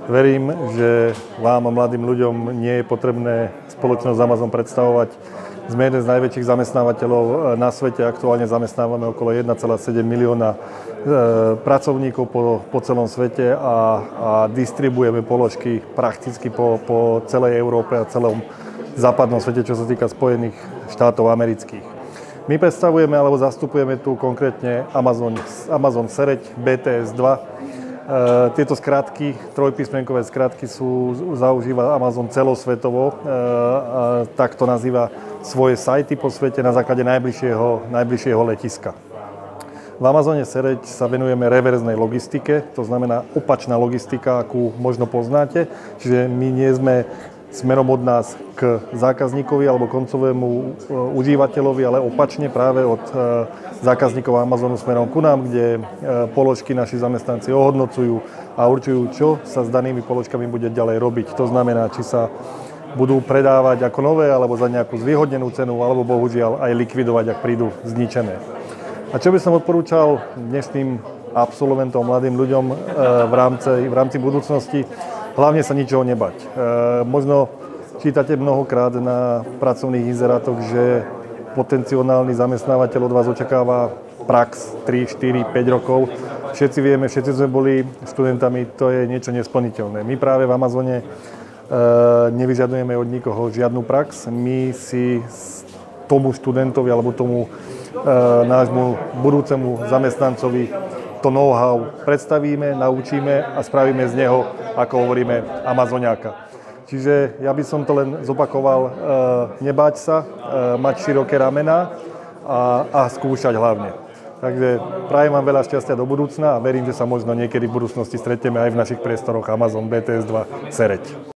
Verím, že vám, mladým ľuďom, nie je potrebné spoločnosť Amazon predstavovať. Sme jeden z najväčších zamestnávateľov na svete. Aktuálne zamestnávame okolo 1,7 milióna pracovníkov po celom svete a distribuujeme položky prakticky po celej Európe a celom západnom svete, čo sa týka Spojených štátov amerických. My predstavujeme alebo zastupujeme tu konkrétne Amazon Sereď BTS 2. Tieto skratky, trojpísmenkové skratky zaužíva Amazon celosvetovo, takto nazýva svoje sajty po svete na základe najbližšieho letiska. V Amazone Sereď sa venujeme reverznej logistike, to znamená opačná logistika, akú možno poznáte, čiže my nie sme smerom od nás k zákazníkovi alebo koncovému užívateľovi, ale opačne práve od zákazníkov Amazonu smerom ku nám, kde položky naši zamestnanci ohodnocujú a určujú, čo sa s danými položkami bude ďalej robiť. To znamená, či sa budú predávať ako nové, alebo za nejakú zvýhodnenú cenu, alebo bohužiaľ aj likvidovať, ak prídu zničené. A čo by som odporúčal dnešným absolventom, mladým ľuďom v rámci budúcnosti? Hlavne sa ničoho nebať. Možno čítate mnohokrát na pracovných inzerátoch, že potenciálny zamestnávateľ od vás očakáva prax 3, 4, 5 rokov. Všetci vieme, všetci sme boli študentami, to je niečo nesplniteľné. My práve v Amazone nevyžadujeme od nikoho žiadnu prax. My si tomu študentovi alebo tomu nášmu budúcemu zamestnancovi to know-how predstavíme, naučíme a spravíme z neho, ako hovoríme, Amazoniaka. Čiže ja by som to len zopakoval, nebáť sa, mať široké ramená a skúšať hlavne. Takže prajem vám veľa šťastia do budúcna a verím, že sa možno niekedy v budúcnosti stretneme aj v našich priestoroch Amazon BTS 2 Sereď.